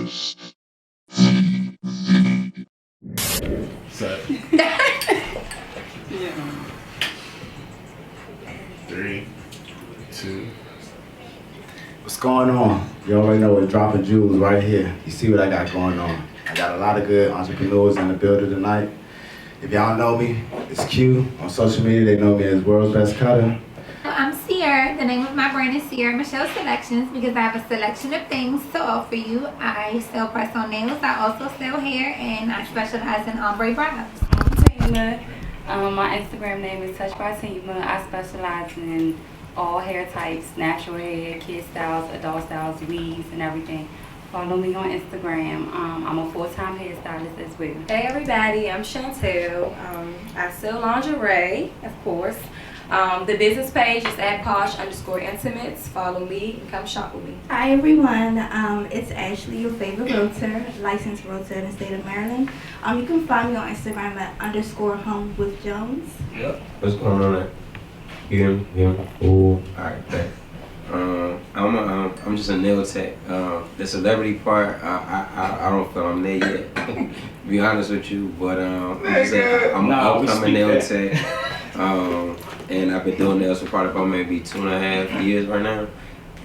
Set. Yeah. 3, 2. What's going on? You already know it's dropping jewels right here. You see what I got going on. I got a lot of good entrepreneurs in the building tonight. If y'all know me, it's Q. On social media, they know me as Worldzbest Cutter. I'm Sierra. The name of my brand is Sierra Michelle Selections because I have a selection of things to offer you. I sell press-on nails. I also sell hair, and I specialize in ombre brows. Tima. My Instagram name is Touch by Tima. I specialize in all hair types, natural hair, kid styles, adult styles, weaves, and everything. Follow me on Instagram. I'm a full-time hairstylist as well. Hey everybody, I'm Chantel. I sell lingerie, of course. The business page is at @posh_intimates. Follow me and come shop with me. Hi everyone, it's Ashley, your favorite realtor, licensed realtor in the state of Maryland. You can find me on Instagram at _homewithjones. Yep. What's going on there? Him. Oh, alright, thanks. I'm just a nail tech. The celebrity part, I don't feel I'm there yet. To be honest with you, but I'm an upcoming nail tech. And I've been doing nails for probably about maybe 2.5 years right now.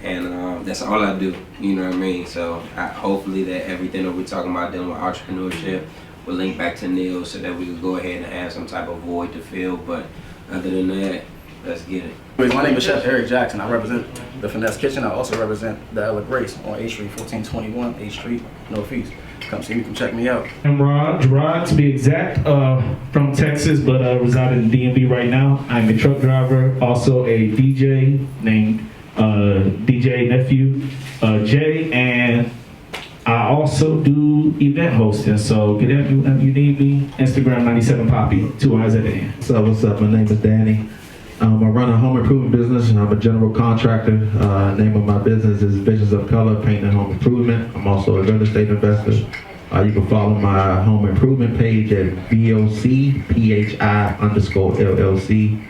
And that's all I do, you know what I mean? So hopefully that everything that we're talking about dealing with entrepreneurship will link back to nails so that we can go ahead and have some type of void to fill. But other than that, let's get it. My name is Chef Eric Jackson. I represent the Finesse Kitchen. I also represent the Ella Grace on 8th Street, 1421 8th Street, Northeast. Come see me, come check me out. I'm Rod to be exact, from Texas, but reside in DMV right now. I'm a truck driver, also a DJ named DJ Nephew Jay, and I also do event hosting. So get at me whenever you need me. Instagram 97 Poppy, 2 eyes at the end. What's up? My name is Danny. I run a home improvement business and I'm a general contractor. Name of my business is Visions of Color Paint and Home Improvement. I'm also a real estate investor. You can follow my home improvement page at VOCPHI_LLC.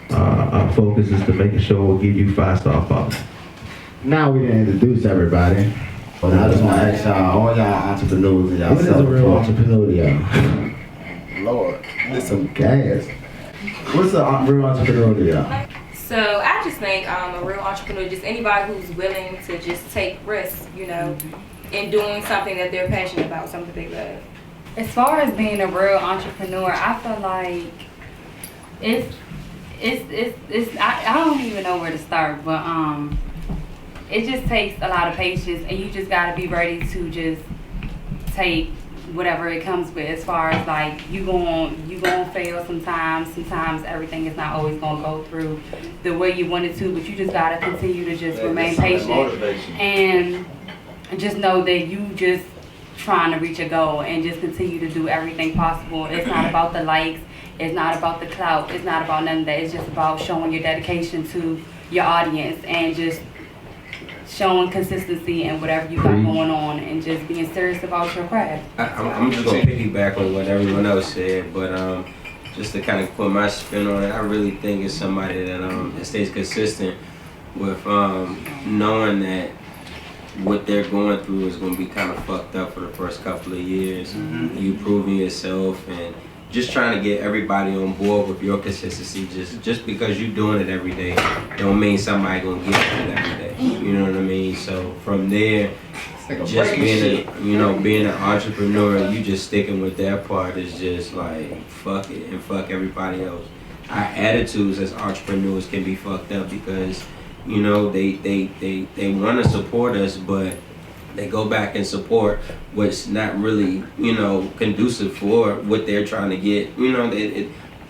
Our focus is to making sure we'll give you 5-star followers. Now we didn't introduce everybody. But I just want to ask y'all, all y'all entrepreneurs and y'all What is a real entrepreneur, y'all? Lord, there's some gas. What's a real entrepreneur to y'all? So I just think a real entrepreneur, just anybody who's willing to just take risks, you know, in doing something that they're passionate about, something they love. As far as being a real entrepreneur, I feel like I don't even know where to start, but it just takes a lot of patience, and you just gotta be ready to just take whatever it comes with. As far as like you gonna fail sometimes everything is not always gonna go through the way you want it to, but you just gotta continue to just remain patient and just know that you just trying to reach a goal and just continue to do everything possible. It's not about the likes, it's not about the clout, it's not about none of that. It's just about showing your dedication to your audience and just showing consistency in whatever you got going on and just being serious about your craft. I'm just gonna piggyback on what everyone else said, but just to kind of put my spin on it, I really think it's somebody that stays consistent with knowing that what they're going through is going to be kind of fucked up for the first couple of years. You proving yourself and just trying to get everybody on board with your consistency. Just because you're doing it every day don't mean somebody gonna get it every day. You know what I mean? So from there, just being an entrepreneur, you just sticking with that part is just like fuck it and fuck everybody else. Our attitudes as entrepreneurs can be fucked up because you know they want to support us, but they go back and support what's not really, you know, conducive for what they're trying to get. You know,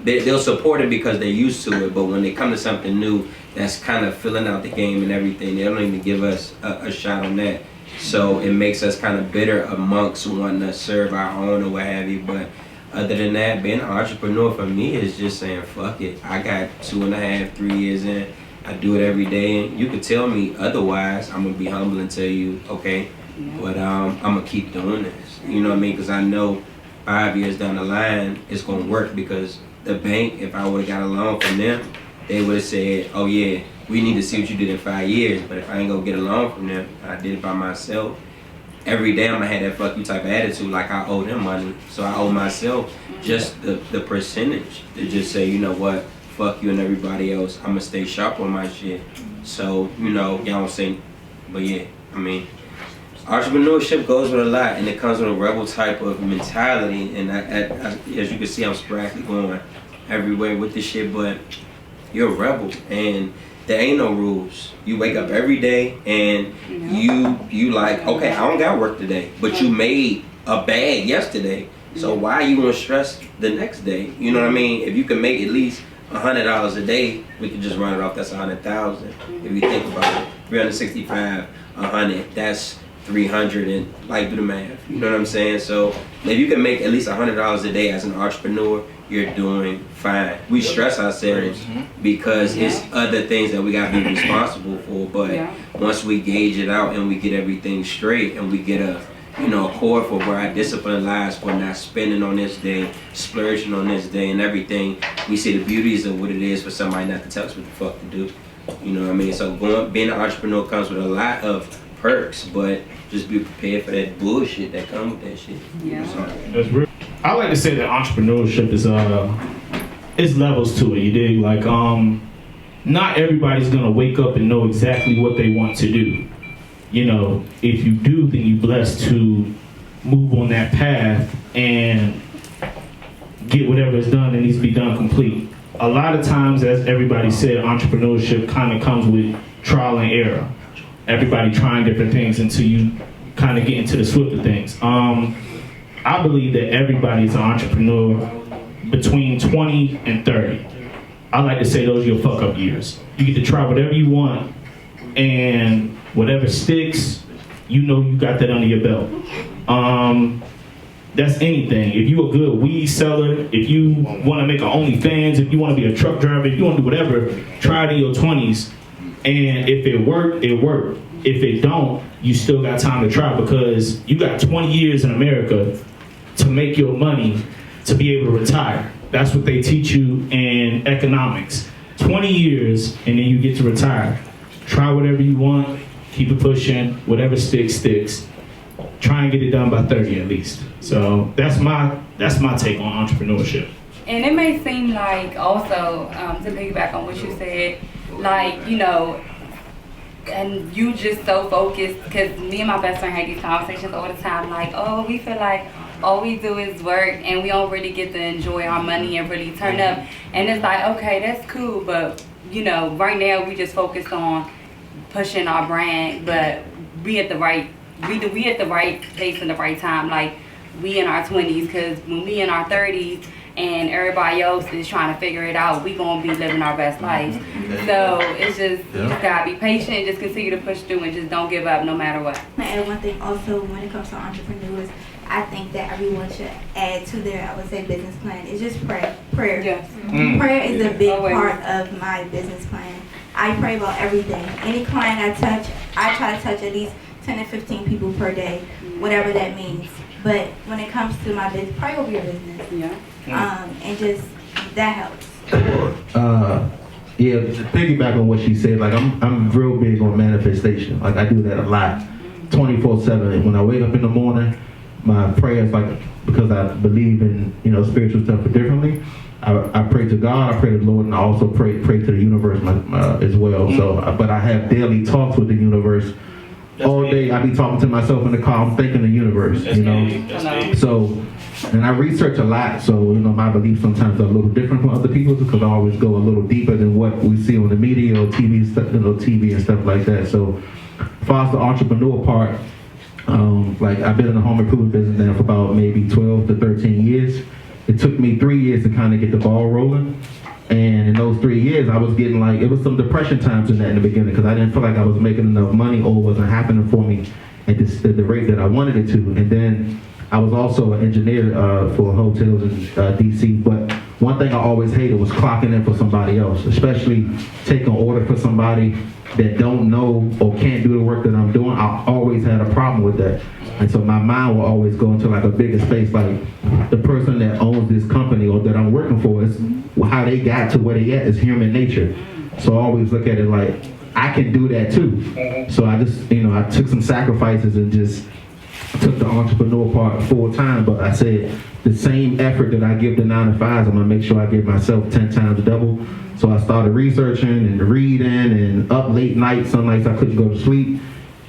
they'll support it because they're used to it, but when they come to something new that's kind of filling out the game and everything, they don't even give us a shot on that. So it makes us kind of bitter amongst wanting to serve our own or what have you. But other than that, being an entrepreneur for me is just saying, fuck it. I got 2.5, 3 years in. I do it every day, and you could tell me otherwise. I'm gonna be humble and tell you, okay, but I'm gonna keep doing this. You know what I mean? Because I know 5 years down the line, it's gonna work. Because the bank, if I would have got a loan from them, they would have said, oh yeah, we need to see what you did in 5 years. But if I ain't gonna get a loan from them, I did it by myself, every day I'm gonna have that fuck you type of attitude, like I owe them money, so I owe myself just the percentage to just say, you know what, fuck you and everybody else, I'm gonna stay sharp on my shit. So, you know, y'all don't say, but yeah, I mean, entrepreneurship goes with a lot, and it comes with a rebel type of mentality, and as you can see, I'm sporadically going everywhere with this shit, but you're a rebel, and there ain't no rules. You wake up every day and you like, okay, I don't got work today, but you made a bag yesterday. So why you gonna stress the next day? You know what I mean? If you can make at least $100 a day, we can just run it off. That's 100,000. If you think about it, 365, 100. That's 300 and like do the math. You know what I'm saying? So if you can make at least $100 a day as an entrepreneur, you're doing fine. We stress ourselves because it's other things that we gotta be responsible for. But once we gauge it out and we get everything straight and we get a core for where our discipline lies for not spending on this day, splurging on this day and everything, we see the beauties of what it is for somebody not to tell us what the fuck to do. You know what I mean? So being an entrepreneur comes with a lot of perks, but just be prepared for that bullshit that comes with that shit. Yeah. That's real. I like to say that entrepreneurship is levels to it. You dig? Like, not everybody's gonna wake up and know exactly what they want to do. You know, if you do, then you're blessed to move on that path and get whatever is done that needs to be done complete. A lot of times, as everybody said, entrepreneurship kind of comes with trial and error. Everybody trying different things until you kind of get into the swing of things. I believe that everybody is an entrepreneur between 20 and 30. I like to say those are your fuck up years. You get to try whatever you want, and whatever sticks, you know you got that under your belt. That's anything. If you a good weed seller, if you want to make an OnlyFans, if you want to be a truck driver, if you want to do whatever, try it in your 20s. And if it worked, it worked. If it don't, you still got time to try, because you got 20 years in America to make your money to be able to retire. That's what they teach you in economics. 20 years and then you get to retire. Try whatever you want, keep it pushing, whatever sticks, sticks. Try and get it done by 30 at least. So that's my take on entrepreneurship. And it may seem like also, to piggyback on what you said, like, you know, and you just so focused, because me and my best friend had these conversations all the time, like, oh, we feel like all we do is work and we don't really get to enjoy our money and really turn up. And it's like, okay, that's cool, but, you know, right now we just focused on pushing our brand, but we at the right place in the right time. Like, we in our 20s, because when we in our 30s and everybody else is trying to figure it out, we gonna be living our best lives. So it's just, you just gotta be patient and just continue to push through and just don't give up no matter what. And one thing also, when it comes to entrepreneurs, I think that everyone should add to their, I would say, business plan. It's just prayer. Yes. Prayer is a big part of my business plan. I pray about everything. Any client I touch, I try to touch at least 10 to 15 people per day, whatever that means. But when it comes to my business, pray over your business. And just, that helps. Yeah, to piggyback on what she said, like I'm real big on manifestation. Like I do that a lot, 24/7. When I wake up in the morning, my prayers, like, because I believe in, you know, spiritual stuff differently, I pray to God, I pray to the Lord, and I also pray to the universe as well. So, but I have daily talks with the universe. All day I be talking to myself in the car, I'm thinking the universe, you know. So, and I research a lot, so, you know, my beliefs sometimes are a little different from other people's, because I always go a little deeper than what we see on the media or TV and stuff like that. So, as far as the entrepreneur part, like I've been in the home improvement business now for about maybe 12 to 13 years. It took me 3 years to kind of get the ball rolling. And in those 3 years, I was getting like, it was some depression times in that in the beginning, because I didn't feel like I was making enough money, or it wasn't happening for me at the rate that I wanted it to. And then I was also an engineer for hotels in DC. But one thing I always hated was clocking in for somebody else, especially taking order for somebody that don't know or can't do the work that I'm doing. I always had a problem with that. And so my mind will always go into like a bigger space, like the person that owns this company or that I'm working for, is how they got to where they at is human nature. So I always look at it like, I can do that too. So I just, you know, I took some sacrifices and just took the entrepreneur part full time, but I said the same effort that I give the 9 to 5s, I'm gonna make sure I give myself 10 times double. So I started researching and reading and up late nights. Some nights I couldn't go to sleep.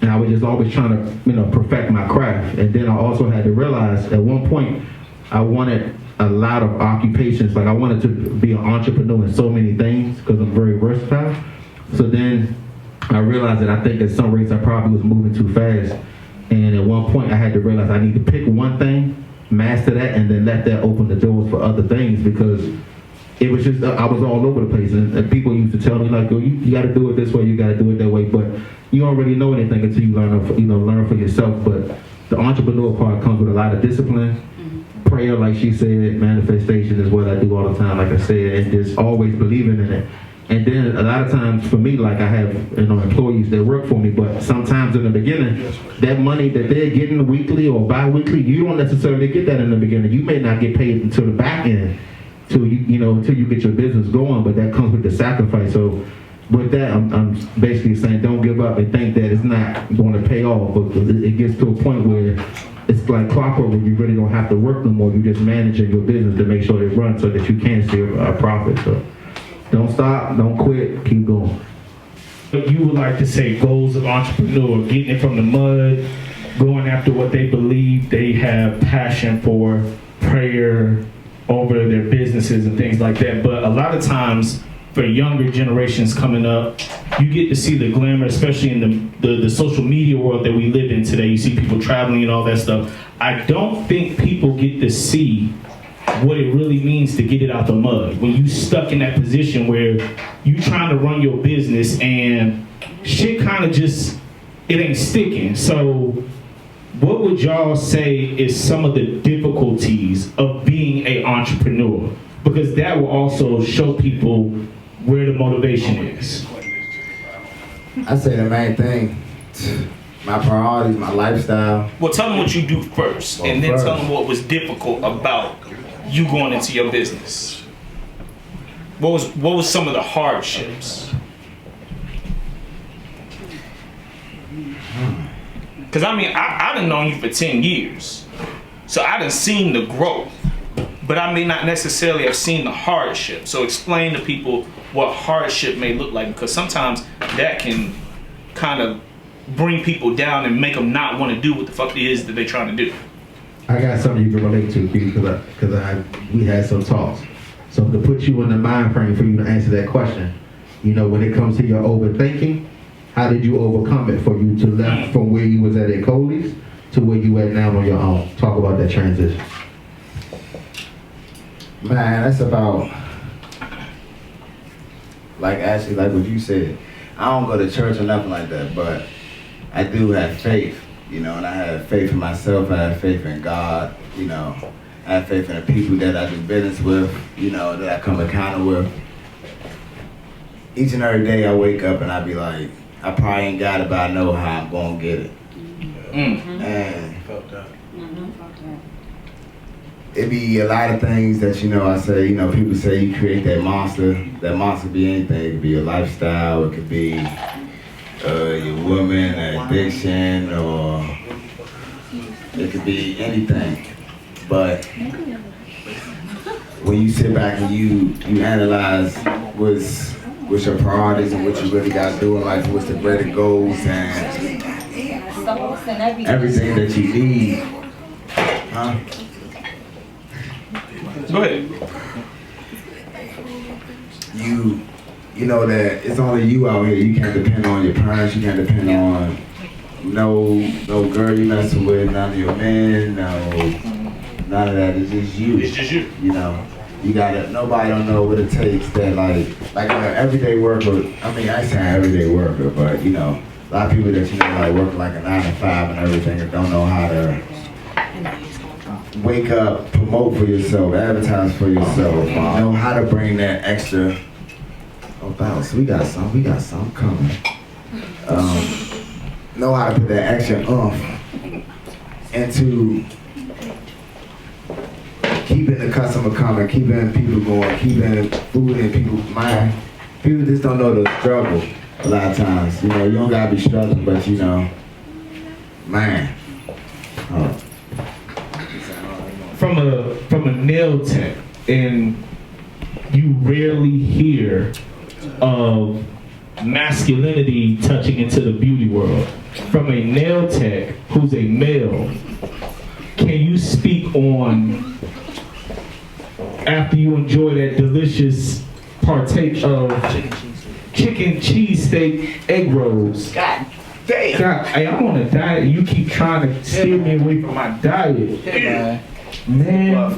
And I was just always trying to, perfect my craft. And then I also had to realize at one point, I wanted a lot of occupations. Like I wanted to be an entrepreneur in so many things because I'm very versatile. So then I realized that I think at some rates I probably was moving too fast. And at one point I had to realize I need to pick one thing, master that, and then let that open the doors for other things, because it was just, I was all over the place. And people used to tell me like, oh, you got to do it this way, you got to do it that way. But you don't really know anything until you learn for yourself. But the entrepreneur part comes with a lot of discipline. Prayer, like she said, manifestation is what I do all the time, like I said, and just always believing in it. And then a lot of times for me, like I have employees that work for me, but sometimes in the beginning, that money that they're getting weekly or bi-weekly, you don't necessarily get that in the beginning. You may not get paid until the back end, until you get your business going, but that comes with the sacrifice. So with that, I'm basically saying don't give up and think that it's not going to pay off, but it gets to a point where it's like clockwork, where you really don't have to work no more. You're just managing your business to make sure it runs so that you can see a profit. So don't stop, don't quit, keep going. You would like to say goals of entrepreneur, getting it from the mud, going after what they believe they have passion for, prayer over their businesses and things like that. But a lot of times for younger generations coming up, you get to see the glamour, especially in the social media world that we live in today. You see people traveling and all that stuff. I don't think people get to see what it really means to get it out the mud. When you stuck in that position where you trying to run your business and shit kind of just, it ain't sticking. So what would y'all say is some of the difficulties of being an entrepreneur? Because that will also show people where the motivation is. I say the main thing, my priorities, my lifestyle. Well, tell them what you do first, and then tell them what was difficult about you going into your business. What was some of the hardships? Because I mean, I done known you for 10 years, so I done seen the growth, but I may not necessarily have seen the hardship. So explain to people what hardship may look like, because sometimes that can kind of bring people down and make them not want to do what the fuck it is that they're trying to do. I got something you can relate to, because we had some talks. So to put you in the mind frame for you to answer that question, when it comes to your overthinking, how did you overcome it for you to left from where you was at Coley's to where you at now on your own? Talk about that transition. Man, that's about, like what you said. I don't go to church or nothing like that, but I do have faith, and I have faith in myself, I have faith in God, I have faith in the people that I do business with, that I come encounter with. Each and every day I wake up and I be like, I probably ain't got it, but I know how I'm gonna get it. And it be a lot of things that, I say, people say you create that monster be anything. It could be a lifestyle, it could be your woman, addiction, or it could be anything. But when you sit back and you analyze what's your priorities and what you really got to do in life, what's the greater goals and everything that you need, huh? Go ahead. You know that it's only you out here. You can't depend on your parents. You can't depend on no girl you messing with, none of your men, none of that. It's just you. It's just you. You gotta. Nobody don't know what it takes. That like an everyday worker. I mean, I say everyday worker, but a lot of people that like work like a 9 to 5 and everything, and don't know how to wake up, promote for yourself, advertise for yourself, know how to bring that extra. Oh, bounce, we got some coming. Know how to put that extra into keeping the customer coming, keeping people going, keeping food in people's mind. People just don't know the struggle a lot of times. You don't gotta be struggling, but man. from a nail tech, and you rarely hear of masculinity touching into the beauty world. From a nail tech who's a male, can you speak on, after you enjoy that delicious partake of chicken cheesesteak egg rolls? God damn. God, hey, I'm on a diet. You keep trying to steer me away from my diet. Man,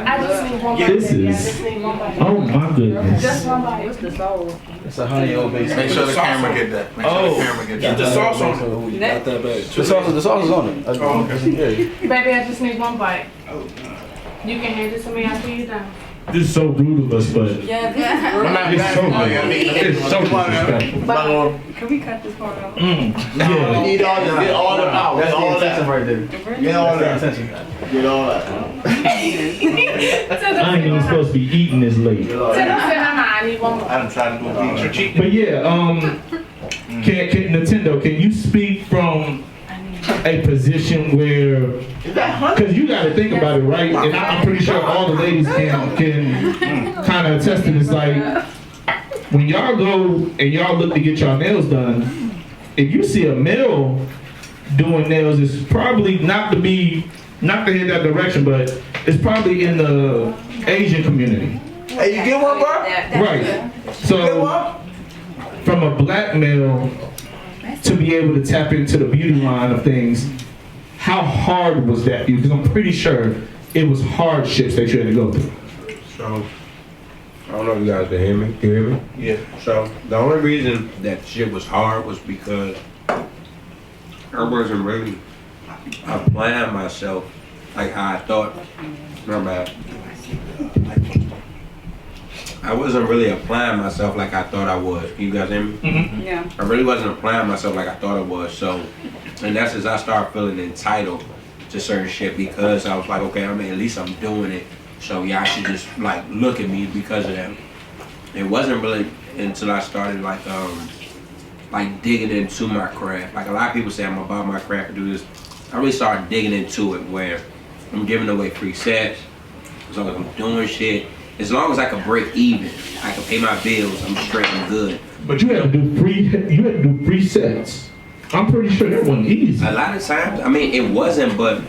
I just need one bite. this baby. I is, just need one bite. oh my goodness. Just one bite. What's the sauce? It's a honey old base. Make sure the camera get that. Make sure the camera get that. The sauce on it. Not that bad. The sauce is on it. Baby, I just need one bite. You can hand it to me after you're done. This is so rude of us, but Yeah, this is it's so rude. It's so disrespectful. Can we cut this part out? Yeah. Need all this, get all the power, That's get the all intention that. right there. Get all That's the that. intention. Get all that. I ain't even supposed to be eating this late. I need one more. I done tried to do a pizza. But yeah, can Nintendo, can you speak from a position where, because you got to think about it, right? And I'm pretty sure all the ladies can kind of attest to this. Like, when y'all go and y'all look to get y'all nails done, if you see a male doing nails, it's probably not to head that direction, but it's probably in the Asian community. Hey, you get one, bro? Right. So, from a black male to be able to tap into the beauty line of things, how hard was that for you? Because I'm pretty sure it was hardships that you had to go through. So, I don't know if you guys can hear me. Can you hear me? Yeah. So, the only reason that shit was hard was because I wasn't really applying myself like how I thought. My bad. I wasn't really applying myself like I thought I would. You guys hear me? Mm-hmm. Yeah. I really wasn't applying myself like I thought I was. So, and that's as I started feeling entitled to certain shit because I was like, okay, I mean, at least I'm doing it. So y'all should just like look at me because of that. It wasn't really until I started like digging into my craft. Like a lot of people say I'm about my craft and do this. I really started digging into it where I'm giving away free sets, as long as I'm doing shit. As long as I can break even, I can pay my bills, I'm straight and good. But you had to do free sets. I'm pretty sure that wasn't easy. A lot of times, I mean, it wasn't, but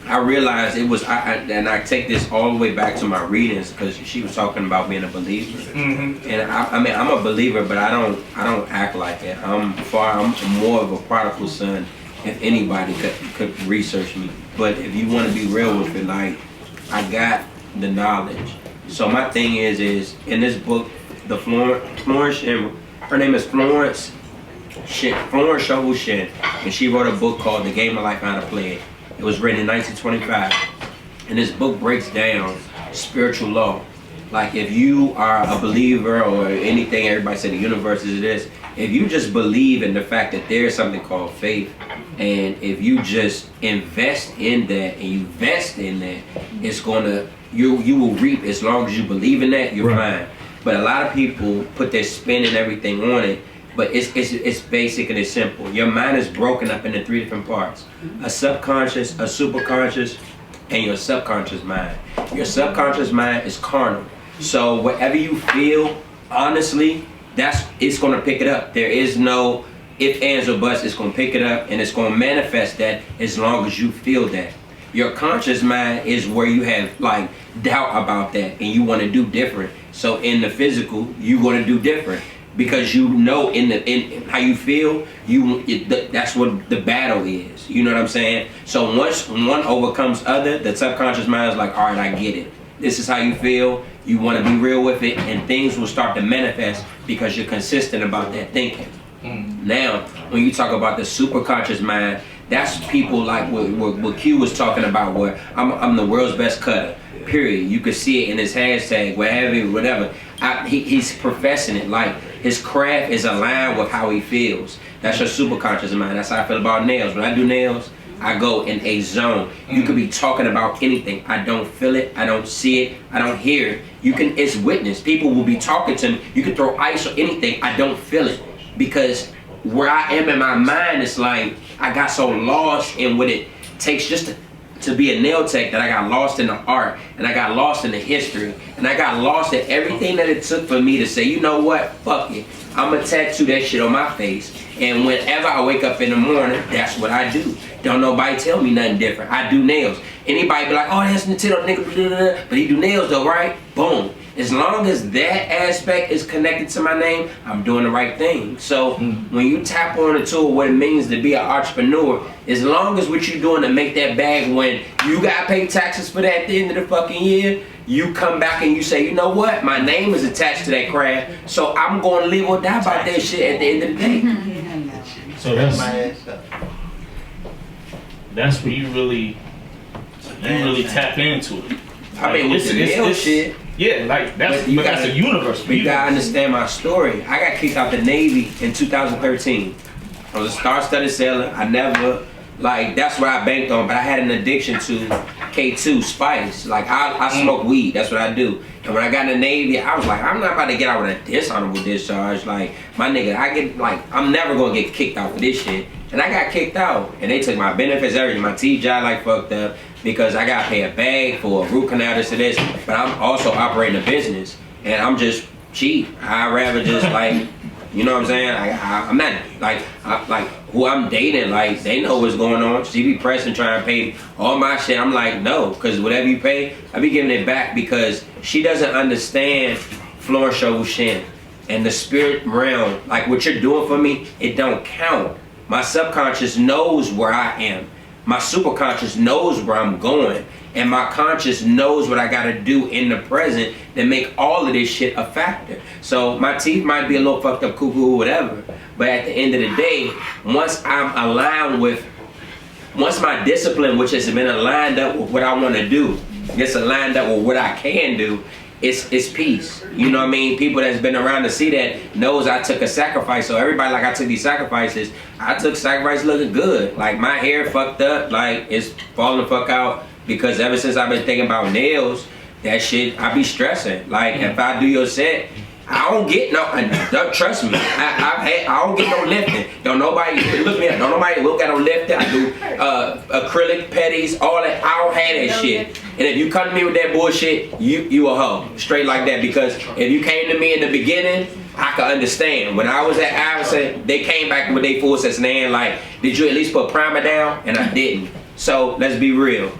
I realized it was, and I take this all the way back to my readings because she was talking about being a believer. Mm-hmm. And I mean, I'm a believer, but I don't act like it. I'm more of a prodigal son. If anybody could research me, but if you want to be real with it, like I got the knowledge. So my thing is in this book, the Florence, her name is Florence Shovel Shin, and she wrote a book called The Game of Life and How to Play It. It was written in 1925, and this book breaks down spiritual law. Like if you are a believer or anything, everybody said the universe is this. If you just believe in the fact that there's something called faith, and if you just invest in that and you invest in that, it's gonna you will reap as long as you believe in that. You're fine. But a lot of people put their spin and everything on it. But it's basic and it's simple. Your mind is broken up into 3 different parts: a subconscious, a superconscious, and your subconscious mind. Your subconscious mind is carnal. So whatever you feel, honestly, it's gonna pick it up. There is no if, ands, or buts. It's gonna pick it up and it's gonna manifest that as long as you feel that. Your conscious mind is where you have like doubt about that and you want to do different. So in the physical, you want to do different because you know in how you feel. That's what the battle is. You know what I'm saying? So once one overcomes other, the subconscious mind is like, all right, I get it. This is how you feel. You want to be real with it, and things will start to manifest because you're consistent about that thinking. Now, when you talk about the superconscious mind, that's people like what Q was talking about, where I'm the world's best cutter, period. You could see it in his hashtag, whatever. He's professing it, like his craft is aligned with how he feels. That's your superconscious mind. That's how I feel about nails. When I do nails, I go in a zone. You could be talking about anything. I don't feel it. I don't see it. I don't hear it. It's witness. People will be talking to me. You can throw ice or anything. I don't feel it because where I am in my mind, it's like I got so lost in what it takes just to be a nail tech that I got lost in the art, and I got lost in the history, and I got lost in everything that it took for me to say, you know what, fuck it. I'm gonna tattoo that shit on my face. And whenever I wake up in the morning, that's what I do. Don't nobody tell me nothing different. I do nails. Anybody be like, oh, that's Nintendo nigga, but he do nails though, right? Boom. As long as that aspect is connected to my name, I'm doing the right thing. So when you tap on into what it means to be an entrepreneur, as long as what you're doing to make that bag, when you gotta pay taxes for that at the end of the fucking year, you come back and you say, you know what? My name is attached to that craft, so I'm going to live or die about that shit at the end of the day. So that's where you really tap into it. I mean, with the nail shit. Yeah, like that's a universe. You gotta understand my story. I got kicked out the Navy in 2013. I was a star-studded sailor. I never, like, that's what I banked on, but I had an addiction to K2, spice. Like, I smoke weed, that's what I do. And when I got in the Navy, I was like, I'm not about to get out with a dishonorable discharge. Like, my nigga, I'm never gonna get kicked out for this shit. And I got kicked out, and they took my benefits, everything. My teeth job like fucked up because I gotta pay a bag for a root canal, this and this. But I'm also operating a business, and I'm just cheap. I'd rather just like, you know what I'm saying? I'm not like who I'm dating. Like, they know what's going on. She be pressing, trying to pay all my shit. I'm like, no, because whatever you pay, I be giving it back because she doesn't understand Florence Shin and the spirit realm. Like, what you're doing for me, it don't count. My subconscious knows where I am. My superconscious knows where I'm going. And my conscious knows what I gotta do in the present that make all of this shit a factor. So my teeth might be a little fucked up, cuckoo, whatever. But at the end of the day, once I'm aligned with, once my discipline, which has been aligned up with what I wanna do, gets aligned up with what I can do, it's peace. You know what I mean? People that's been around to see that knows I took a sacrifice. So everybody, like, I took these sacrifices. I took sacrifice looking good. Like, my hair fucked up, like, it's falling the fuck out because ever since I've been thinking about nails, that shit, I be stressing. Like, if I do your set, I don't get no, don't trust me. I don't get no lifting. Don't nobody look me up. Don't nobody look at no lifting. I do acrylic petties, all that. I don't have that shit. And if you come to me with that bullshit, you a hoe, straight like that. Because if you came to me in the beginning, I could understand. When I was at Iverson, they came back with their full sets and they ain't like, did you at least put primer down? And I didn't. So let's be real.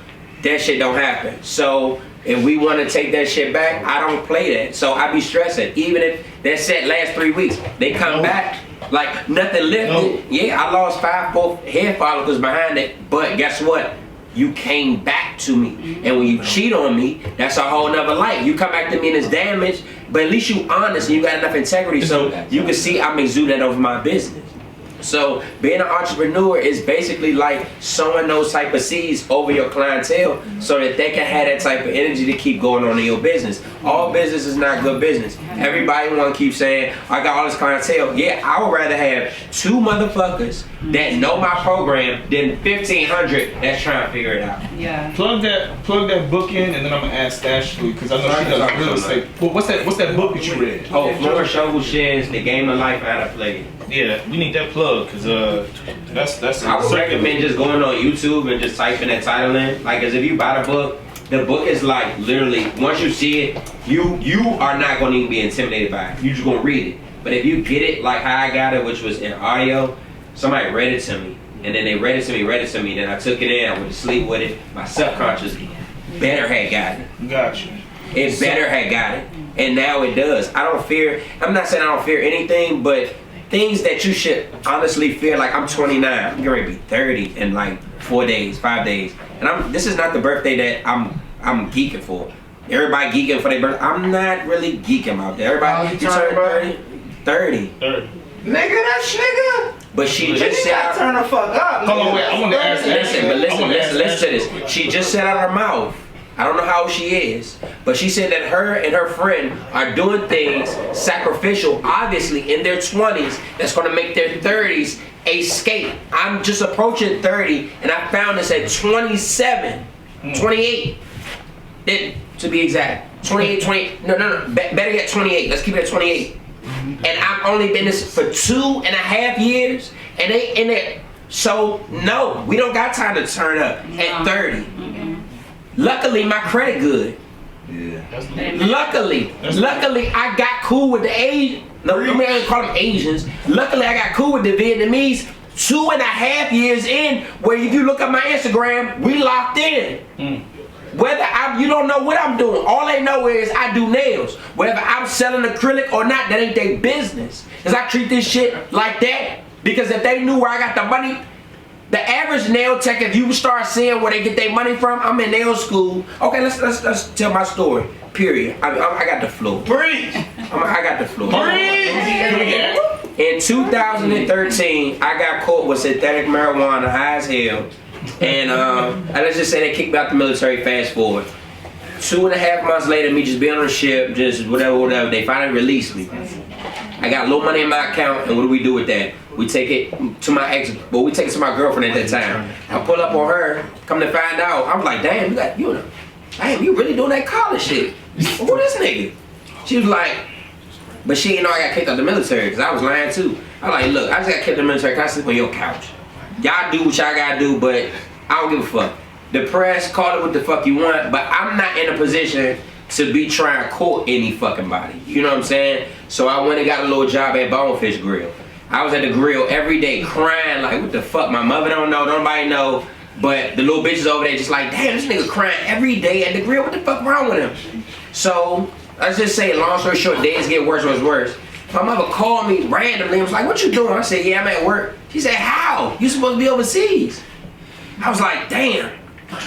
That shit don't happen. So if we want to take that shit back, I don't play that. So I be stressing. Even if that set last 3 weeks, they come back like nothing lifted. Yeah, I lost 5 hair follicles behind it. But guess what? You came back to me. And when you cheat on me, that's a whole nother life. You come back to me and it's damaged, but at least you honest and you got enough integrity so you can see I'm exuding that over my business. So being an entrepreneur is basically like sowing those type of seeds over your clientele so that they can have that type of energy to keep going on in your business. All business is not good business. Everybody want to keep saying, I got all this clientele. Yeah, I would rather have 2 motherfuckers that know my program than 1,500 that's trying to figure it out. Yeah. Plug that book in, and then I'm gonna ask Ashley because I know she does real estate. Well, what's that book that you read? Oh, Florence Shin, The Game of Life, How to Play It. Yeah, we need that plug because that's. I would recommend just going on YouTube and just typing that title in. Like, as if you buy the book is like literally once you see it, you are not going to even be intimidated by it. You just going to read it. But if you get it like how I got it, which was in audio, somebody read it to me, and then they read it to me. Then I took it in. I went to sleep with it. My subconscious better had got it. Gotcha. It better had got it, and now it does. I don't fear. I'm not saying I don't fear anything, but things that you should honestly fear. Like, I'm 29. I'm getting ready to be 30 in like 5 days. And this is not the birthday that I'm geeking for. Everybody geeking for their birthday. I'm not really geeking out there. Everybody, you turn 30. Nigga, that's nigga. But she just said, turn the fuck up. Hold on, wait. I want to ask. Listen to this. She just said out of her mouth, I don't know how old she is, but she said that her and her friend are doing things sacrificial, obviously in their 20s, that's going to make their 30s escape. I'm just approaching 30, and I found this at 27, 28, to be exact. 28, no, better get 28. Let's keep it at 28. And I've only been this for 2.5 years, and they in there. So no, we don't got time to turn up at 30. Luckily, my credit good. Luckily, I got cool with the Asians. No, I mean, I don't call them Asians. Luckily, I got cool with the Vietnamese 2.5 years in, where if you look at my Instagram, we locked in. Whether you don't know what I'm doing. All they know is I do nails. Whether I'm selling acrylic or not, that ain't their business. Because I treat this shit like that. Because if they knew where I got the money, the average nail tech, if you start seeing where they get their money from, I'm in nail school. Okay, let's tell my story. Period. I got the floor. Breathe. I got the floor. Breathe. In 2013, I got caught with synthetic marijuana, high as hell. And let's just say they kicked me out the military. Fast forward. 2.5 months later, me just being on the ship, just whatever, they finally released me. I got a little money in my account, and what do we do with that? We take it to my ex, well, we take it to my girlfriend at that time. I pull up on her, come to find out, I was like, damn, you really doing that college shit? Who this nigga? She was like, but she didn't know I got kicked out the military, because I was lying too. I was like, look, I just got kicked out the military, can I sleep on your couch? Y'all do what y'all gotta do, but I don't give a fuck. The press, call it what the fuck you want, but I'm not in a position to be trying to court any fucking body. You know what I'm saying? So I went and got a little job at Bonefish Grill. I was at the grill every day crying like, what the fuck? My mother don't know, nobody know. But the little bitches over there just like, damn, this nigga crying every day at the grill. What the fuck wrong with him? So let's just say, long story short, days get worse. My mother called me randomly and was like, what you doing? I said, yeah, I'm at work. She said, how? You supposed to be overseas. I was like, damn.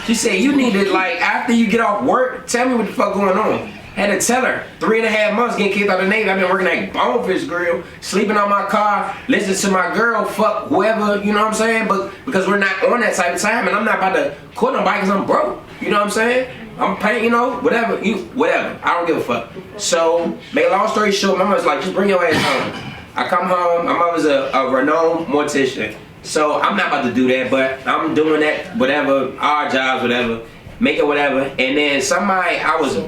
She said, you need to, like, after you get off work, tell me what the fuck going on. Had to tell her, 3.5 months getting kicked out of the Navy. I've been working at Bonefish Grill, sleeping on my car, listening to my girl, fuck whoever, you know what I'm saying? But because we're not on that type of time, and I'm not about to quit nobody because I'm broke, you know what I'm saying? I'm paying, you know, whatever. I don't give a fuck. So, make a long story short, my mother's like, just bring your ass home. I come home, my mother's a renowned mortician. So I'm not about to do that, but I'm doing that, whatever, odd jobs, whatever, make it whatever. And then somebody, I was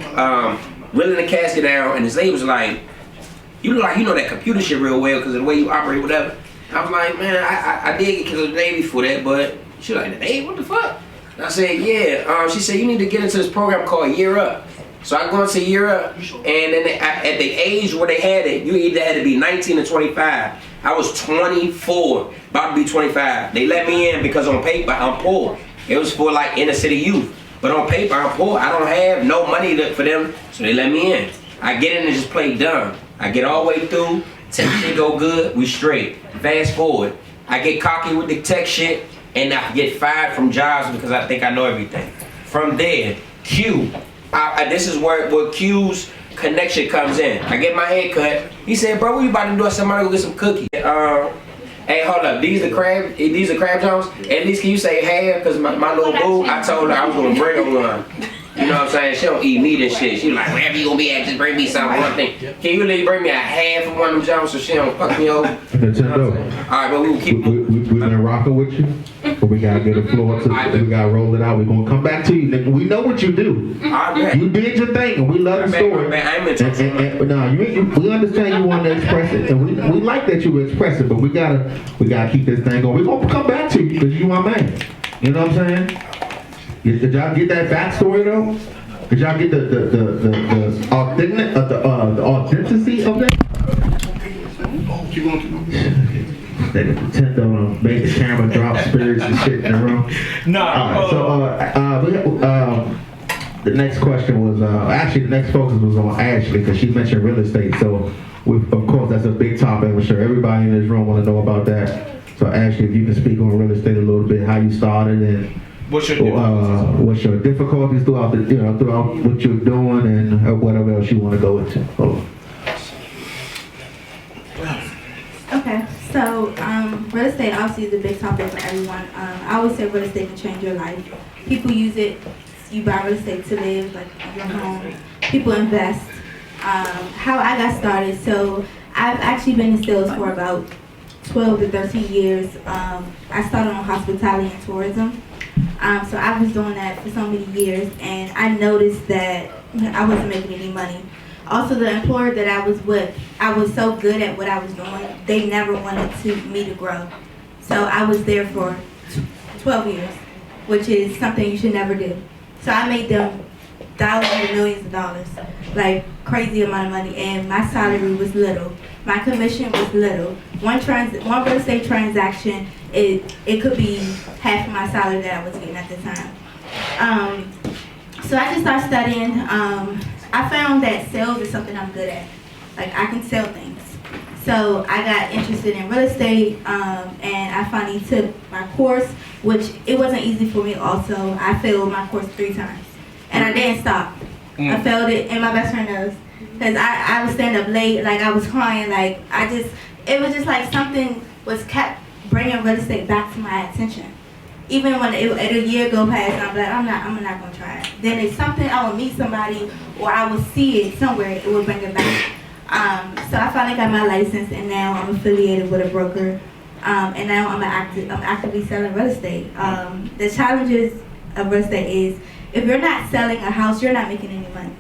reeling the casket down, and this lady was like, you look like you know that computer shit real well because of the way you operate, whatever. I was like, man, I did get because of the Navy for that, but she was like, the Navy, what the fuck? And I said, yeah. She said, you need to get into this program called Year Up. So I go into Year Up, and then at the age where they had it, you either had to be 19 or 25. I was 24, about to be 25. They let me in because on paper, I'm poor. It was for like inner city youth. But on paper, I'm poor. I don't have no money for them, so they let me in. I get in and just play dumb. I get all the way through, tech shit go good, we straight. Fast forward, I get cocky with the tech shit, and I get fired from jobs because I think I know everything. From there, Q. This is where Q's connection comes in. I get my hair cut. He said, bro, what you about to do? I said, I'm gonna go get some cookies. Hey, hold up, these are crab jones. At least can you say half? Cause my little boo, I told her I was gonna bring her one. You know what I'm saying? She don't eat meat and shit. She like, wherever you gonna be at, just bring me something. One thing. Can you really bring me a half of one of them jones so she don't fuck me over? Nintendo. Alright, but we will keep We've been rocking with you, but we gotta get a floor to we gotta roll it out. We're gonna come back to you, nigga. We know what you do. You did your thing, and we love the story. We understand you want to express it, and we like that you express it, but we gotta keep this thing going. We're gonna come back to you because you my man. You know what I'm saying? Did y'all get that backstory though? Did y'all get the authenticity of that? They Nintendo make the camera drop spirits and shit in the room. The next question was actually the next focus was on Ashley because she mentioned real estate. So of course that's a big topic. I'm sure everybody in this room want to know about that. So Ashley, if you can speak on real estate a little bit, how you started and what's your difficulties throughout what you're doing and whatever else you want to go into. Okay, so real estate obviously is a big topic for everyone. I always say real estate can change your life. People use it. You buy real estate to live, like your home. People invest. How I got started, so I've actually been in sales for about 12 to 13 years. I started on hospitality and tourism. So I was doing that for so many years, and I noticed that I wasn't making any money. Also, the employer that I was with, I was so good at what I was doing, they never wanted me to grow. So I was there for 12 years, which is something you should never do. So I made them thousands and millions of dollars, like crazy amount of money, and my salary was little. My commission was little. One real estate transaction, it could be half of my salary that I was getting at the time. So I just started studying. I found that sales is something I'm good at. Like, I can sell things. So I got interested in real estate, and I finally took my course, which it wasn't easy for me also. I failed my course 3 times, and I didn't stop. I failed it, and my best friend knows. Because I would stand up late, like I was crying, like it was just like something was kept bringing real estate back to my attention. Even when a year go past, I'm like, I'm not gonna try it. Then it's something, I would meet somebody, or I would see it somewhere, it would bring it back. So I finally got my license, and now I'm affiliated with a broker, and now I'm actively selling real estate. The challenges of real estate is, if you're not selling a house, you're not making any money.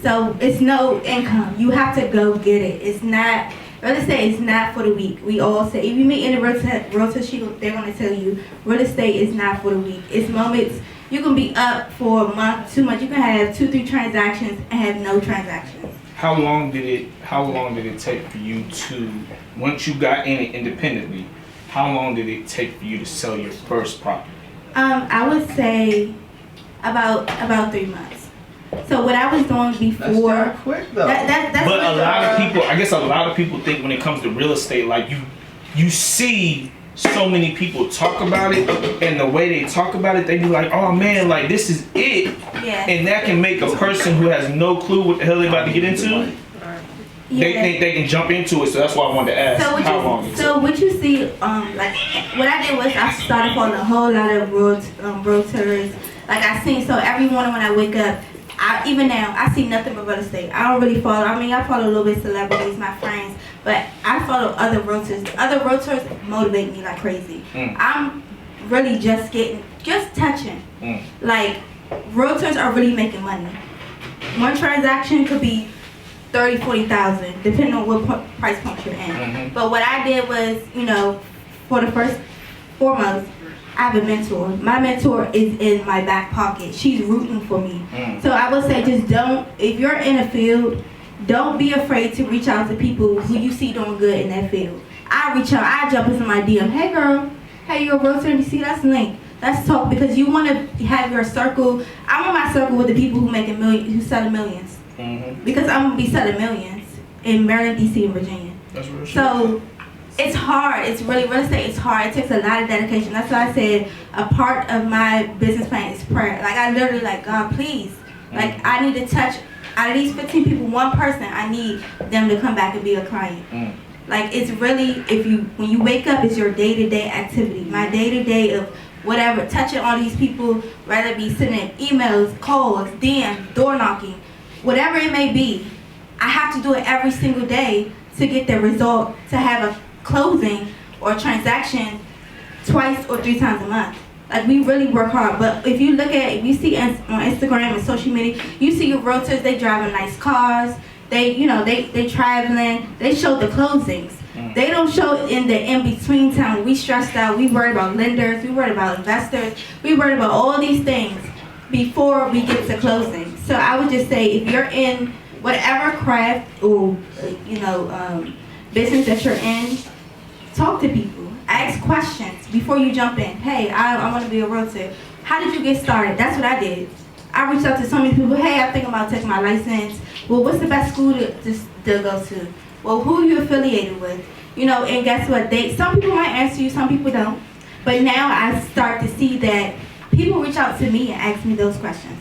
So it's no income. You have to go get it. It's not, real estate is not for the weak. We all say, if you meet any realtor, they're going to tell you, real estate is not for the weak. It's moments, you can be up for a month, 2 months. You can have 2-3 transactions and have no transactions. How long did it take for you to, once you got in it independently, how long did it take for you to sell your first property? I would say about 3 months. So what I was doing before, that's quick though. That's but quick, a lot of people, I guess a lot of people think when it comes to real estate, like you see so many people talk about it, and the way they talk about it, they be like, oh man, like this is it. Yeah. And that can make a person who has no clue what the hell they about to get into, they think they can jump into it. So that's why I wanted to ask how long it took. So what you see, like what I did was I started following a whole lot of realtors. Like I seen, so every morning when I wake up, even now, I see nothing but real estate. I don't really follow, I follow a little bit of celebrities, my friends, but I follow other realtors. Other realtors motivate me like crazy. I'm really just touching. Like, realtors are really making money. One transaction could be 30, 40,000, depending on what price point you're in. But what I did was, for the first 4 months, I have a mentor. My mentor is in my back pocket. She's rooting for me. So I would say just if you're in a field, don't be afraid to reach out to people who you see doing good in that field. I reach out, I jump into my DM. Hey girl, hey, you're a realtor, you see that's link. Let's talk, because you want to have your circle. I want my circle with the people who sell millions. Because I'm going to be selling millions in Maryland, DC, and Virginia. That's real shit. So it's hard. It's really, real estate is hard. It takes a lot of dedication. That's why I said a part of my business plan is prayer. Like, I literally like, God, please. Like, I need to touch, out of these 15 people, one person, I need them to come back and be a client. Like, it's really, when you wake up, it's your day-to-day activity. My day-to-day of whatever, touching all these people, whether it be sending emails, calls, DMs, door knocking, whatever it may be. I have to do it every single day to get the result, to have a closing or a transaction 2 or 3 times a month. Like, we really work hard. But if you see on Instagram and social media, you see your realtors, they driving nice cars, they traveling, they show the closings. They don't show in the in-between time. We stressed out, we worried about lenders, we worried about investors, we worried about all these things before we get to closing. So I would just say, if you're in whatever craft or business that you're in, talk to people, ask questions before you jump in. Hey, I want to be a realtor. How did you get started? That's what I did. I reached out to so many people. Hey, I'm thinking about taking my license. Well, what's the best school to go to? Well, who are you affiliated with? And guess what? Some people might answer you, some people don't. But now I start to see that people reach out to me and ask me those questions.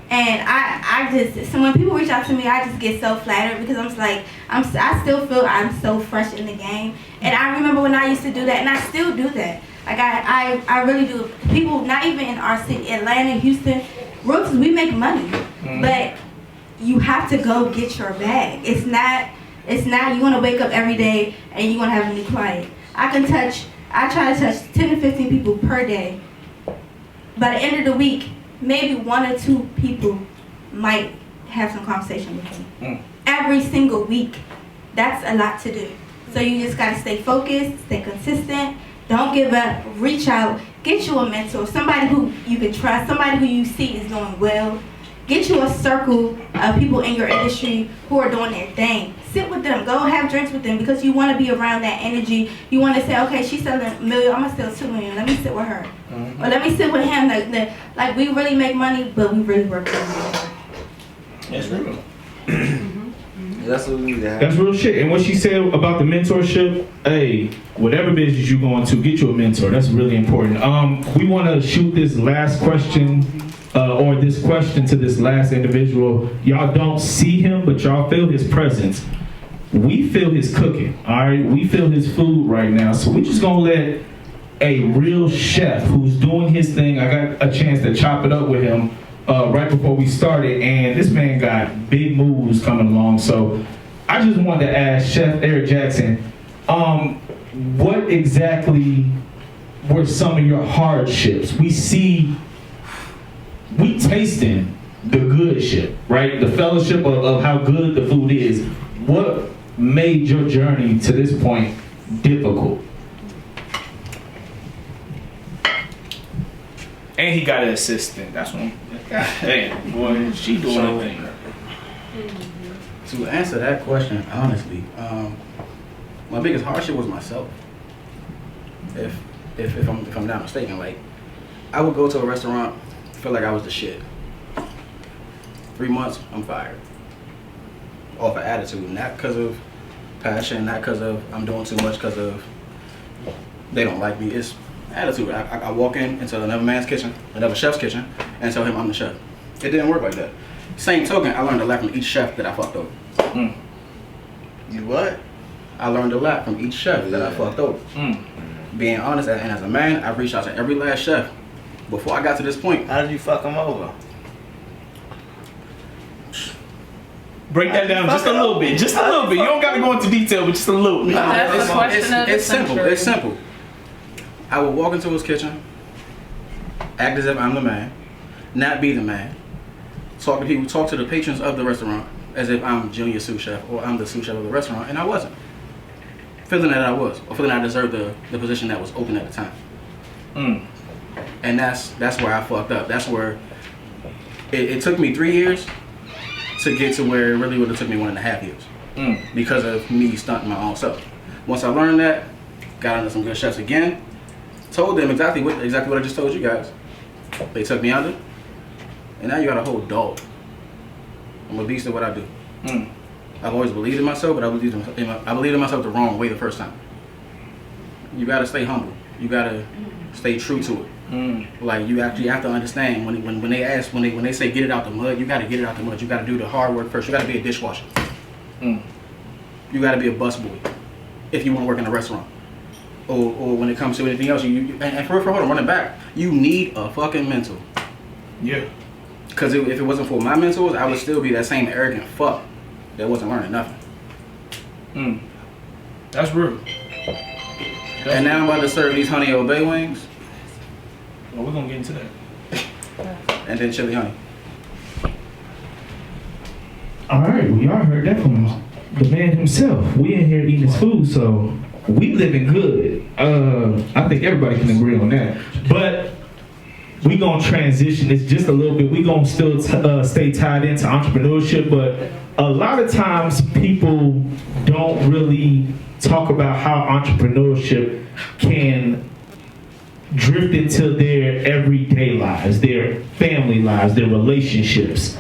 And so when people reach out to me, I just get so flattered, because I'm just like, I still feel I'm so fresh in the game. And I remember when I used to do that, and I still do that. Like, I really do. People, not even in our city, Atlanta, Houston, realtors, we make money. But you have to go get your bag. It's not you want to wake up every day and you want to have a new client. I try to touch 10 to 15 people per day. By the end of the week, maybe 1 or 2 people might have some conversation with me. Every single week. That's a lot to do. So you just got to stay focused, stay consistent, don't give up, reach out. get you a mentor, somebody who you can trust, somebody who you see is doing well. Get you a circle of people in your industry who are doing their thing. Sit with them. Go have drinks with them because you want to be around that energy. You want to say, okay, she's selling $1 million. I'm going to sell $2 million. Let me sit with her. Or let me sit with him. Like we really make money, but we really work together. That's real. That's what we need to have. That's real shit. And what she said about the mentorship, hey, whatever business you go into, get you a mentor. That's really important. We want to shoot this last question, or this question to this last individual. Y'all don't see him, but y'all feel his presence. We feel his cooking, all right? We feel his food right now. So we just gonna let a real chef who's doing his thing. I got a chance to chop it up with him right before we started, and this man got big moves coming along. So I just wanted to ask Chef Eric Jackson, what exactly were some of your hardships? We tasting the good shit, right? The fellowship of how good the food is. What made your journey to this point difficult? And he got an assistant. That's one. Damn, boy, she doing her thing. To answer that question honestly, my biggest hardship was myself. If I'm not mistaken, like I would go to a restaurant, feel like I was the shit. 3 months, I'm fired. Off of attitude, not because of passion, not because of I'm doing too much, because of they don't like me. It's attitude. I walk into another man's kitchen, another chef's kitchen, and tell him I'm the chef. It didn't work like that. Same token, I learned a lot from each chef that I fucked over. You what? I learned a lot from each chef that I fucked over. Being honest, and as a man, I've reached out to every last chef before I got to this point. How did you fuck him over? Break that down just a little bit. Just a little bit. You don't got to go into detail, but just a little bit. That's the question of the It's simple. century. It's simple. I would walk into his kitchen, act as if I'm the man, not be the man. Talk to people, talk to the patrons of the restaurant as if I'm junior sous chef or I'm the sous chef of the restaurant, and I wasn't. Feeling that I was, or feeling I deserved the position that was open at the time. And that's where I fucked up. That's where it took me 3 years to get to where it really would have took me 1.5 years because of me stunting my own self. Once I learned that, got under some good chefs again, told them exactly what I just told you guys. They took me under, and now you got a whole dog. I'm a beast at what I do. I've always believed in myself, but I believed in myself the wrong way the first time. You gotta stay humble. You gotta stay true to it. Like you actually have to understand when they say get it out the mud, you gotta get it out the mud. You gotta do the hard work first. You gotta be a dishwasher. You gotta be a busboy if you want to work in a restaurant. Or when it comes to anything else, and for hold on, running back, you need a fucking mentor. Yeah. Because if it wasn't for my mentors, I would still be that same arrogant fuck that wasn't learning nothing. That's real. And now I'm about to serve these honey Old Bay wings. Well, we're gonna get into that. And then chili honey. All right, well, y'all heard that from the man himself. We in here eating his food, so we living good. I think everybody can agree on that. But we gonna transition this just a little bit. We gonna still stay tied into entrepreneurship, but a lot of times people don't really talk about how entrepreneurship can drift into their everyday lives, their family lives, their relationships.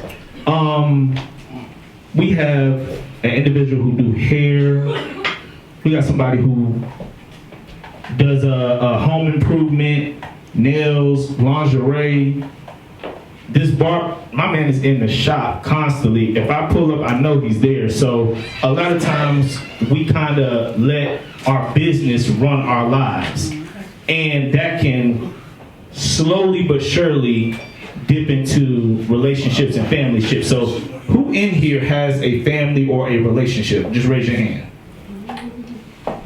We have an individual who do hair. We got somebody who does a home improvement, nails, lingerie. My man is in the shop constantly. If I pull up, I know he's there. So a lot of times we kind of let our business run our lives. And that can slowly but surely dip into relationships and family ships. So who in here has a family or a relationship? Just raise your hand.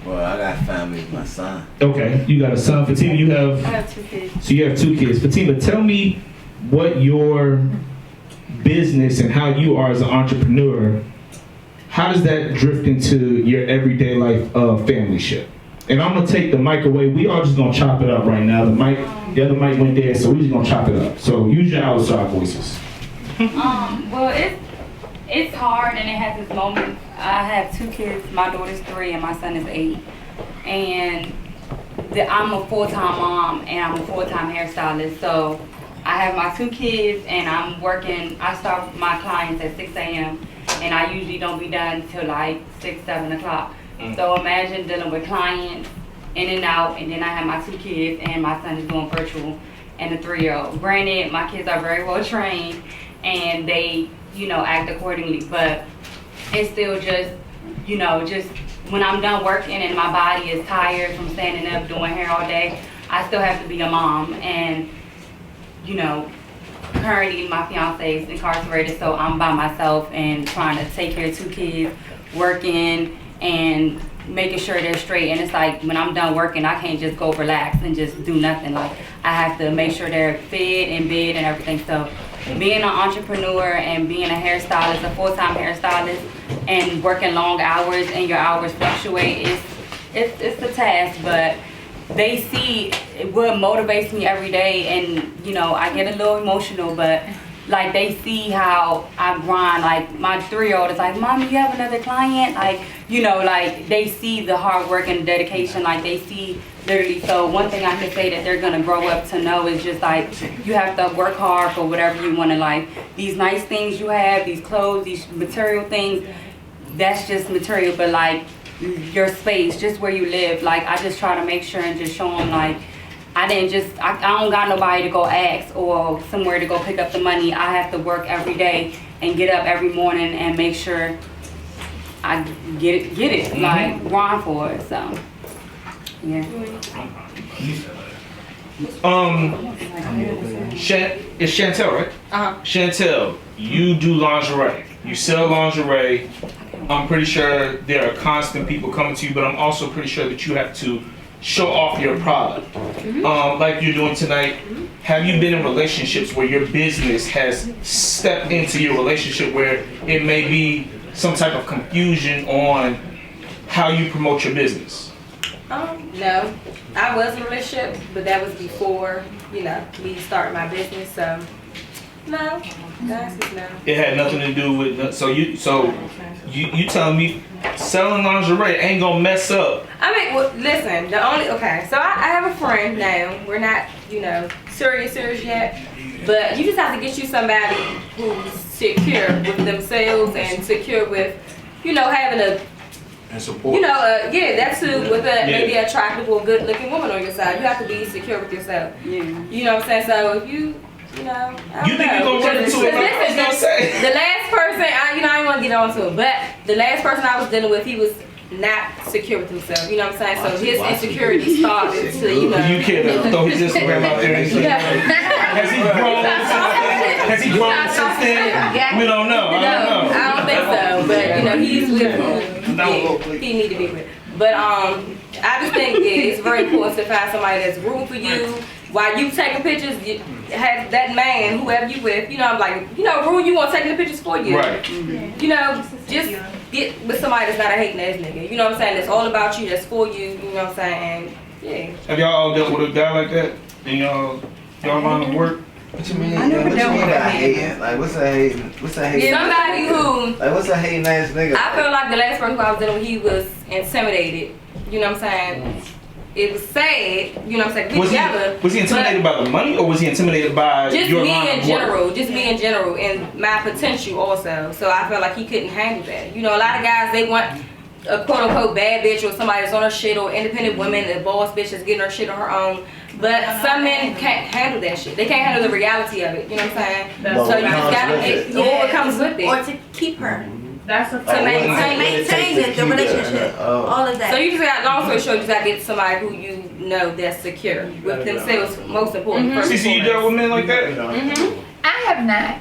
Well, I got family with my son. Okay, you got a son. Fatima, I have 2 kids. So you have 2 kids. Fatima, tell me what your business and how you are as an entrepreneur, how does that drift into your everyday life of family ship? And I'm gonna take the mic away. We are just gonna chop it up right now. The other mic went there, so we're just gonna chop it up. So use your outside voices. Well, it's hard and it has its moments. I have 2 kids. My daughter's 3 and my son is 8. And I'm a full-time mom and I'm a full-time hairstylist. So I have my 2 kids and I'm working. I start my clients at 6 a.m. and I usually don't be done till like 6, 7 o'clock. So imagine dealing with clients in and out, and then I have my 2 kids and my son is doing virtual and a 3-year-old. Granted, my kids are very well trained and they, act accordingly, but it's still just, just when I'm done working and my body is tired from standing up doing hair all day, I still have to be a mom. And, currently my fiance is incarcerated, so I'm by myself and trying to take care of 2 kids, working and making sure they're straight. And it's like when I'm done working, I can't just go relax and just do nothing. Like I have to make sure they're fed and bed and everything. So being an entrepreneur and being a hairstylist, a full-time hairstylist, and working long hours and your hours fluctuate, it's a task. But they see what motivates me every day, and I get a little emotional, but like they see how I grind. Like my 3-year-old is like, "Mommy, you have another client?" Like, like they see the hard work and dedication. Like they see literally. So one thing I can say that they're gonna grow up to know is just like you have to work hard for whatever you want in life. These nice things you have, these clothes, these material things, that's just material. But like your space, just where you live, like I just try to make sure and just show them like I don't got nobody to go ask or somewhere to go pick up the money. I have to work every day and get up every morning and make sure I get it, like grind for it. So yeah. It's Chantel, right? Chantel, you do lingerie. You sell lingerie. I'm pretty sure there are constant people coming to you, but I'm also pretty sure that you have to show off your product. Like you're doing tonight. Have you been in relationships where your business has stepped into your relationship where it may be some type of confusion on how you promote your business? No. I was in a relationship, but that was before, me starting my business, so no. That's just no. It had nothing to do with, so you telling me selling lingerie ain't gonna mess up? I mean, well, listen, so I have a friend now. We're not, serious yet, but you just have to get you somebody who's secure with themselves and secure with, having a, and support. that too, with a maybe attractive or good looking woman on your side. You have to be secure with yourself. Yeah. You know what I'm saying? So if you, I don't You think know. you're gonna run into it? I was gonna say. The last person, I didn't want to get onto it, but the last person I was dealing with, he was not secure with himself. You know what I'm saying? So his insecurity started to, You can't throw his Instagram out there and say, has he grown since then? We don't know. I don't think so. But he's with who he need to be with. But I just think it's very important to find somebody that's rooting for you. While you taking pictures, you have that man, whoever you with, I'm like, Rue, you want taking the pictures for you. Right. Just get with somebody that's not a hating ass nigga. You know what I'm saying? That's all about you, that's for you, you know what I'm saying? And, Have y'all all dealt with a guy like that in y'all line of work? What you mean? What you mean by hating? Like, what's a hating? somebody who, Like, what's a hating ass nigga? I feel like the last person who I was dealing with, he was intimidated. You know what I'm saying? It was sad, you know what I'm saying? Was he intimidated by the money, or was he intimidated by your line of work? Just me in general, and my potential also. So I felt like he couldn't handle that. A lot of guys, they want a quote unquote bad bitch or somebody that's on her shit, or independent women, a boss bitch that's getting her shit on her own. But some men can't handle that shit. They can't handle the reality of it. You know what I'm saying? So you just gotta make what comes with it. Or to keep her. That's a To maintain the relationship. All of that. So you just got, long story short, you gotta get somebody who you know that's secure with themselves, most important. CC, you dealt with men like that? I have not.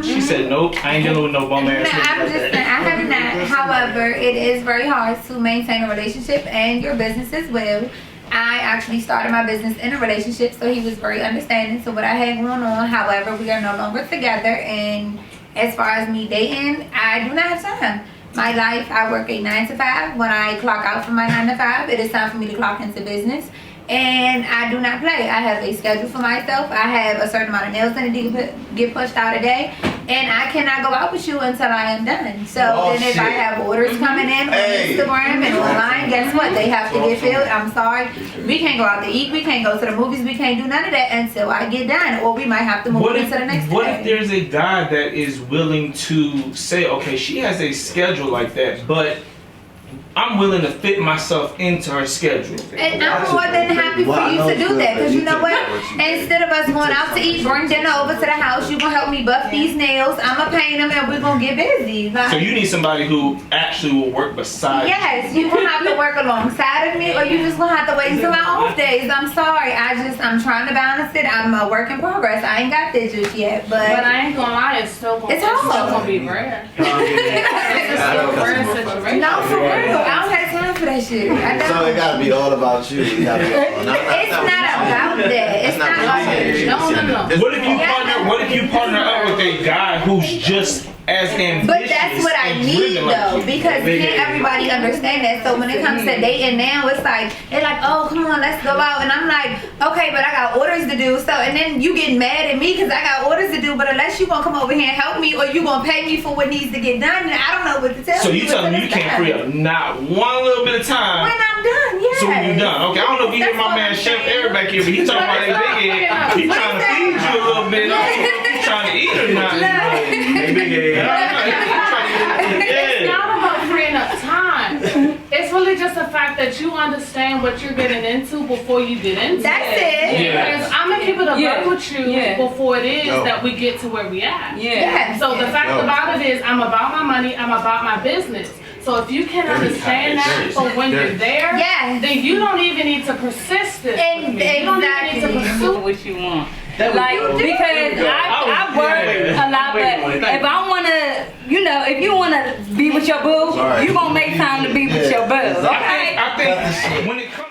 She said nope. I ain't dealing with no bum ass. No, I'm just saying, I have not. However, it is very hard to maintain a relationship and your business as well. I actually started my business in a relationship, so he was very understanding to what I had going on. However, we are no longer together, and as far as me dating, I do not have time. my life. I work a 9 to 5. When I clock out from my 9 to 5, it is time for me to clock into business. And I do not play. I have a schedule for myself. I have a certain amount of nails that need to get pushed out a day. And I cannot go out with you until I am done. So then if I have orders coming in on Instagram and online, guess what? They have to get filled. I'm sorry. We can't go out to eat. We can't go to the movies. We can't do none of that until I get done. Or we might have to move into the next day. What if there's a guy that is willing to say, okay, she has a schedule like that, but I'm willing to fit myself into her schedule. And I'm more than happy for you to do that. Because you know what? Instead of us going out to eat, bring dinner over to the house, you're going to help me buff these nails. I'm going to paint them and we're going to get busy. Like, so you need somebody who actually will work beside you. Yes, you're going to have to work alongside of me or you're just going to have to wait until my off days. I'm sorry. I'm trying to balance it. I'm a work in progress. I ain't got this just yet. But I ain't going to lie, it's still going to be rare. It's still a rare situation. No, for real. I don't have time for that shit. So it gotta be all about you. It's not about that. It's not about No. What if you partner up with a guy who's just as ambitious? But that's what I need though, because can't everybody understand that? So when it comes to dating now, it's like they're like, oh come on, let's go out, and I'm like, okay, but I got orders to do. So and then you get mad at me because I got orders to do. But unless you gonna come over here and help me, or you gonna pay me for what needs to get done, then I don't know what to tell you. So you telling me you can't free up not one little bit of time when I'm done? Yeah. So when you're done, okay. I don't know if you hear my man Chef Eric back here, but he talking about that big head. He trying to feed you a little bit. He's trying to eat or not. Hey, big head. It's not about freeing up time. It's really just the fact that you understand what you're getting into before you get into That's it. Because I'm gonna keep it a buck with you before it is that we get to where we at. So the fact about it is, I'm about my money. I'm about my business. So if you can understand that for when you're there, then you don't even need to persist it. You don't even need to pursue what you want. Like, because I work a lot, but if I want to, if you want to be with your boo, you going to make time to be with your boo, okay? I think when it comes